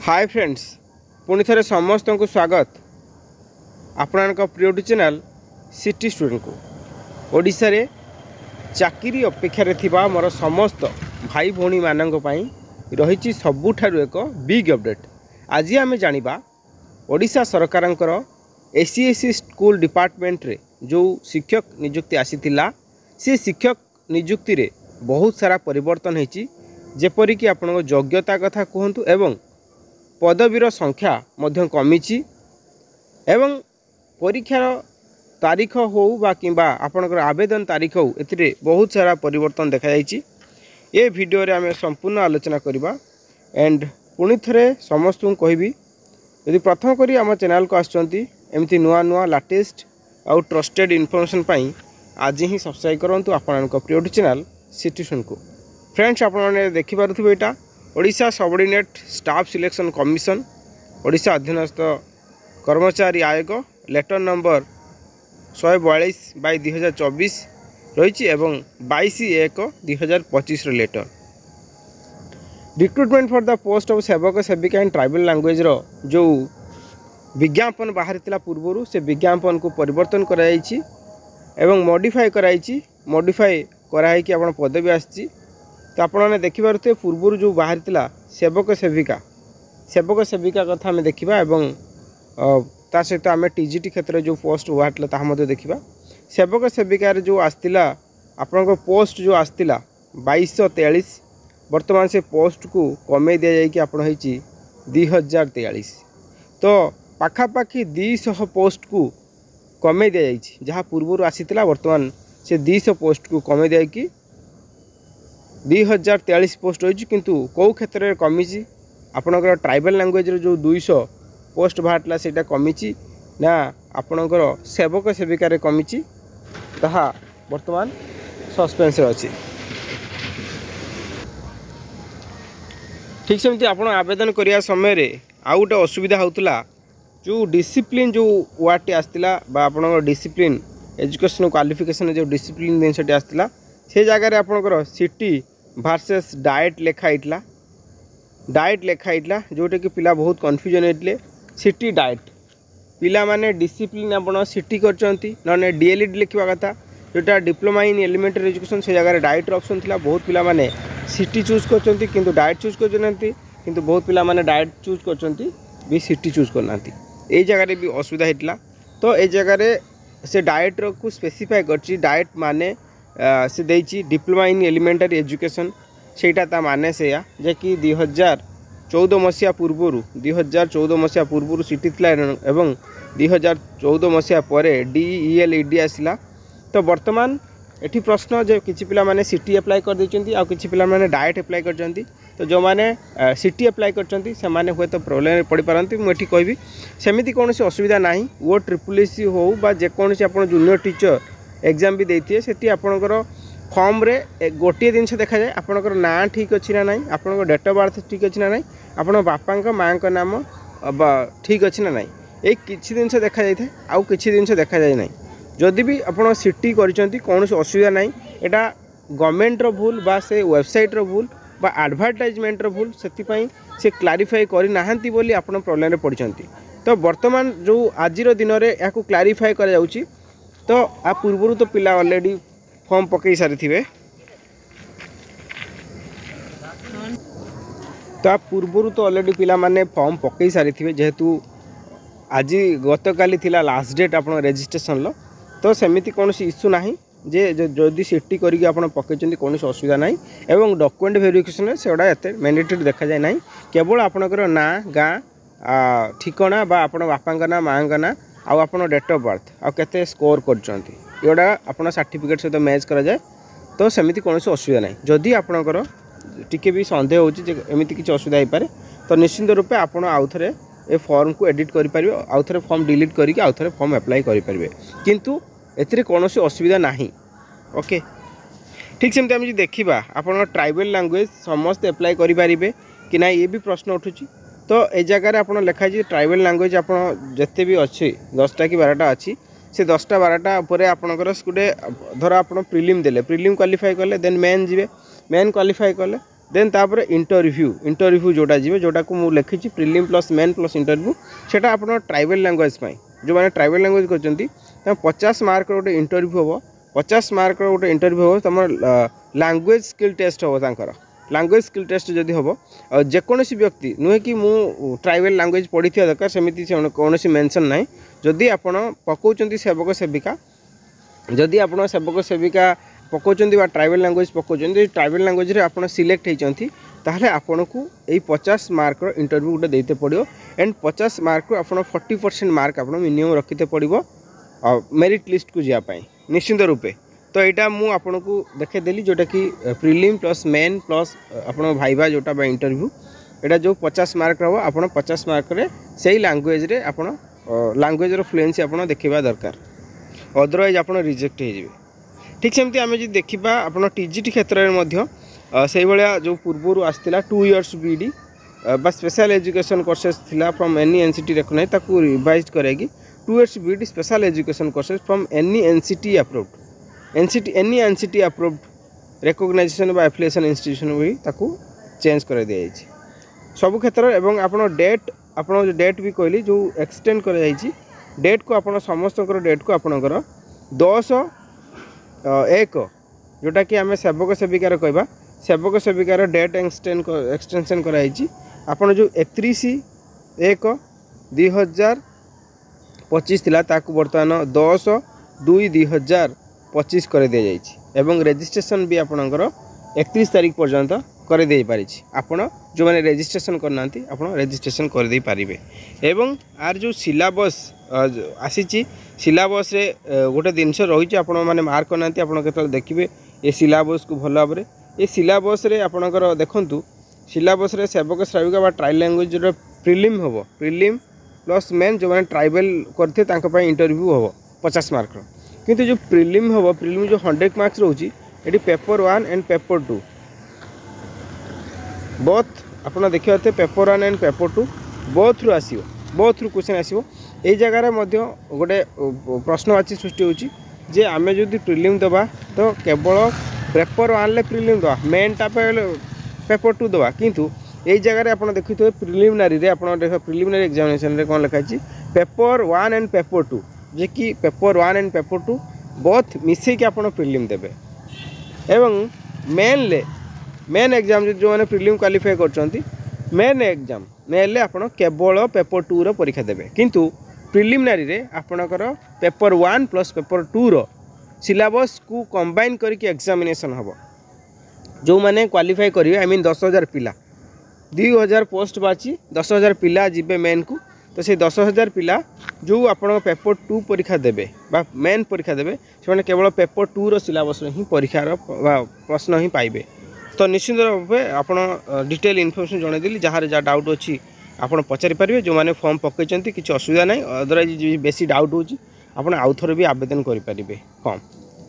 Hi friends, पुणी थे समस्त को स्वागत आपण प्रिय चैनल सिटी स्टूडेंट को ओडिशा रे चाकरी अपेक्षा थिबा मोर समस्त भाई भौणी मानक पई रही सबुठारु एक बिग अपडेट। आज आम जानिबा ओडिशा सरकारंकर एससी स्कूल डिपार्टमेंट रे जो शिक्षक नियुक्ति आसीथिला से शिक्षक नियुक्ति रे बहुत सारा परिवर्तन होती, जेपरिक आपण योग्यता कथा कहतु एवं पदवीर संख्या मध्य कमिची एवं परीक्षार तारीख हो बा आपणकर आवेदन तारीख हो ए बहुत सारा परिवर्तन देखा जाइए। ये वीडियो रे आम संपूर्ण आलोचना करवा एंड पुणी थे समस्त को कहबी यदि प्रथम करी आम चैनल को आमती नुआ नुआ लाटेस्ट आउ ट्रस्टेड इनफॉरमेशन पाई आज ही सब्सक्राइब करूँ आपण प्रिय चैनल सिटीजन को। फ्रेंड्स, आपने देखिपे यहाँ Odisha subordinate staff selection commission Odisha अधीनस्थ कर्मचारी आयोग लेटर नंबर 142/2024 रही एवं 22/1/2025 letter recruitment for the post of सेवक सेविका एंड ट्राइबल लैंग्वेज जो विज्ञापन बाहरी पूर्वर से विज्ञापन को परिवर्तन कराई एवं मॉडिफाई कराई कराई आप पदवी आसी। तो आपने देखिपे पूर्वर जो बाहरी सेवक सेविका कथा आम देखा एवं ता सहित आम टीजीटी क्षेत्र जो पोस्ट बाहर ताहा देखा। सेवक सेविकार जो आसला आपण पोस्ट जो आसला 2243 बर्तमान से पोस्ट को कमे दि जाकि आप 2043। तो पाखापाखि 200 पोस्ट को कमे दि जाए जहाँ पूर्वर आसीला बर्तमान से 200 पोस्ट को कमे दिया कि 2043 पोस्ट रही। किंतु कौ क्षेत्र में कमी आपणकर ट्राइबल लैंग्वेज जो 200 पोस्ट बाहर से कमी ना आपणकर सेवक सेविकार कमी ताहा वर्तमान सस्पेंस अच्छी। ठीक सेमती आप आवेदन करने समय आउ गोटे असुविधा होता जो डिसिप्लिन जो वार्ड आसला आप डिसिप्लिन एजुकेशन क्वालिफिकेशन जो डिसिप्लिन जिनस आसला से जगह आपणकर सिटी वर्सेस डाएट लेखाईला जोटा कि पिला बहुत कन्फ्यूजन होते। सिटी डाएट पिला माने डिसिप्लिन आप सिटी कर डीएलईडी लिखा कथा जोटा डिप्लोमा इन एलिमेंटरी एजुकेशन से जगह डाएट ऑप्शन थिला। बहुत पिला माने सिटी चूज कर किंतु डाएट चूज कर बहुत पिला माने डाएट चूज कर भी सिटी चूज करना ये जगह भी असुविधा होता। तो ये जगह से डाएट को स्पेसिफाई कर डाएट माने से देची डिप्लोमा इन एलिमेंटरी एजुकेशन सेटा माने से जे कि 2014 मसीहा पूर्व सिटी थिला एवं 2014 मसीहा पर डीईएलईडी आसला। तो वर्तमान एठी प्रश्न जे किछि पिला माने सिटी अप्लाई कर देचंती आ किछि पिला माने डाएट अप्लाई करचंती। तो जो माने सिटी अप्लाई करचंती से माने हुए तो प्रॉब्लम पड़ी पारंती। मु एठी कहबी सेमिति कोनोसी असुविधा नाही। वो ट्रिपल हो बा जे कोनोसी आपण जूनियर टीचर एग्जाम भी देती है सेठी आपणकर फॉर्म रे गोटे जिनस देखा जाए आपणकर ना ठीक अच्छी ना नहीं, आपणकर डेट ऑफ बर्थ ठीक अच्छी ना नहीं, आपण बापा माँ का नाम ठीक अच्छी ना नहीं, ये किसी जिनस देखा जाए आउ किसी जिनस देखा जाए ना। जदि भी आप सिटी करी कौन असुविधा ना, यहाँ गवर्नमेंट भूल बा से वेबसाइट भूल बा एडवर्टाइजमेंट भूल से क्लारिफाई करना बोली आप प्रॉब्लम पड़ते। तो वर्तमान जो आज दिन में या क्लारिफाई कर जाउची। तो आ पूर्वर तो पिला ऑलरेडी फॉर्म पकई सारी थे। तो आ पूर्वर तो ऑलरेडी पिला माने फॉर्म पकई सारी थे जेहेतु आज गतकाली थिला लास्ट डेट आप रजिस्ट्रेशन लो। तो सेमिति कौन इश्यू ना जे जदि सिटी करके आप पकई कौन असुविधा ना एवं डॉक्यूमेंट वेरिफिकेशन से एत मैंडेटरी देखा जाए ना। केवल आपणकर ना गाँ ठिकाना बा आप बापा ना माँ का ना आउ आप डेट ऑफ बर्थ आउ केते स्कोर करा आप सर्टिफिकेट सहित मैच करा जाए। तो सेमिति कौन असुविधा ना। जदि आपणकर टिके भी संदेह होमती किसी असुविधा हो पारे तो निश्चिंत रूपे आप आउ थे ए फॉर्म को एडिट करेंगे आउ थे फॉर्म डिलीट करके आउ थे फॉर्म अप्लाई करेंगे किंतु एथिरे कौन असुविधा ना। ओके, ठीक सेमती आम देखा आप ट्राइबल लैंग्वेज समस्त अप्लाई करेंगे कि ना, ये भी प्रश्न उठुची। तो ये जगह आप लिखाई ट्राइबल लैंग्वेज आप जिते भी अच्छी 10टा कि 12टा अच्छी से 10टा 12टा पर आपणकर गोटे धर आप प्रिलिम देले, प्रिलिम क्वालिफाई कले देन मेन जी मेन क्वालिफाई कले देन तापर इंटरव्यू जोटा जी जोटा को मुझे लिखी prelim plus main plus interview सेटा आप ट्राइबल लैंग्वेज जो मैंने ट्राइबल लैंग्वेज कर 50 मार्क गोटे इंटरव्यू हम 50 मार्क गोटे इंटरव्यू हम तुम लैंग्वेज स्किल टेस्ट हम लैंग्वेज स्किल टेस्ट जदि हम जेकोसी व्यक्ति नुहे कि मु ट्राइबल लैंग्वेज पढ़ी दरकार सेमती कौन मेंशन ना जदि आप पकाउं सेवक सेविका जदि आप सेवक सेविका पकाउं ट्राइबल लैंग्वेज पकाउं ट्राइबल लैंग्वेज आप सिलेक्ट होती ताहले आपन को यही 50 मार्क इंटरव्यू गोटे देते पड़ो एंड 50 मार्क आप 40% मार्क आप मिनिमम रखते पड़ो मेरिट लिस्ट को जावाई निश्चिंत रूपे। तो यहाँ मुझे देखेदेली जोटा कि प्रिलिम प्लस मेन प्लस आप भाइबा जोटा बा इंटरव्यू यहाँ जो 50 मार्क रहा आप 50 मार्क रे से लैंग्वेज रे आप लैंग्वेज फ्लुएंसी आप देखा दरकार अदरवाइज आप रिजेक्ट हो। ठीक सेमती आम जो देखा आप टीजीटी क्षेत्र में से भाया जो पूर्व आसाला 2 years बीडी बा स्पेशल एजुकेशन कोर्सेस थिला फ्रॉम एनी एनसीटी रेकग्नाइज ताकू रिवाइज करेगी 2 years BEd special education courses from any NCT approved any NCT approved recognisation बा एफिलिएशन इंस्टीट्यूशन भी ताकू चेंज कर दिया सब क्षेत्र एवं आपन डेट भी कहली जो एक्सटेंड कर डेट को आप समस्त डेट को आपणकर 10/1 जोटा कि आम सेवक सेविकार कहवा सेवक सेविकार डेट एक्सटेंशन कराई आपन जो 31/1/2025 थिला ताकू बर्तमान 10/2/2025 कर दिया जाइए एवं रजिस्ट्रेशन भी आपणकर 31 तारीख पर्यंत कर दे पारि आपण जो मैंने रजिस्ट्रेशन करना आप रजिस्ट्रेशन कर दे पारिबे एवं आर जो सिलेबस आसी सिलेबस रे गोटे जिनस रही आपण मैंने मार्क करना आप देखिए ये सिलेबस को भल भाव ये सिलेबस रे आपणकर देखंतु सिलेबस रे सेवक सेविका बा ट्राइबल लैंग्वेज रो प्रिलिम हम प्रिलिम प्लस मेन जो मैंने ट्राइबल करते इंटरव्यू हम 50 मार्क किंतु जो प्रिलिम हम प्रिलिम जो 100 मार्क्स रोची ये पेपर 1 एंड पेपर 2 बोथ आपन देखिए paper 1 and paper 2 both through question आसो यही जगार गोटे प्रश्नवाची सृष्टि होची जे आमे जदि प्रिलिम दबा तो केवल पेपर 1 ले प्रिलिम दबा मेनटा पेपर 2 दबा किंतु यही जगह आप देखुए प्रिलिमिनारी रे आप प्रिलिमिनारी एग्जामिनेशन रे कौन लिखाई पेपर 1 एंड पेपर 2 जे कि पेपर 1 एंड पेपर 2 बोथ मिसेक आप प्रिलिम देबे एवं मेन एग्जाम जो मैंने प्रिलिम क्वालिफाई कर मेन एग्जाम मेन आप केवल पेपर 2 रो परीक्षा देबे किंतु प्रिलिमिनारी रे आपणकर पेपर 1 प्लस पेपर 2 रो सिलेबस को कंबाइन करके एग्जामिनेशन हम जो मैंने क्वालिफाई करेंगे आई मीन 10,000 पिला 2,000 पोस्ट बाची 10,000 पिला जीवे मेन को तो से 10,000 पिला जो आप पेपर 2 परीक्षा देबे बा मेन परीक्षा देबे से केवल पेपर 2 रो सिलेबस ही परीक्षार प्रश्न ही पाइबे। तो निश्चित रूपे आप डिटेल इनफॉरमेशन जनईदेली जहाँ जहाँ डाउट अच्छी आप पचारि पारे जो मैंने फॉर्म पकई किसी असुविधा ना अदरवाइज बेसी डाउट होची आप आउ थे भी आवेदन करेंगे फॉर्म।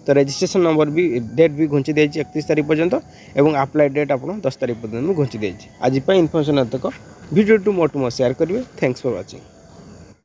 तो रजिस्ट्रेशन नंबर भी डेट भी घुंची दी 31 तारीख पर्यंत एवं अप्लाई डेट आप 10 तारीख पर्यंत घुंची दी आज इनफॉरमेशन तक वीडियो टू मोर शेयर करेंगे। Thanks for watching.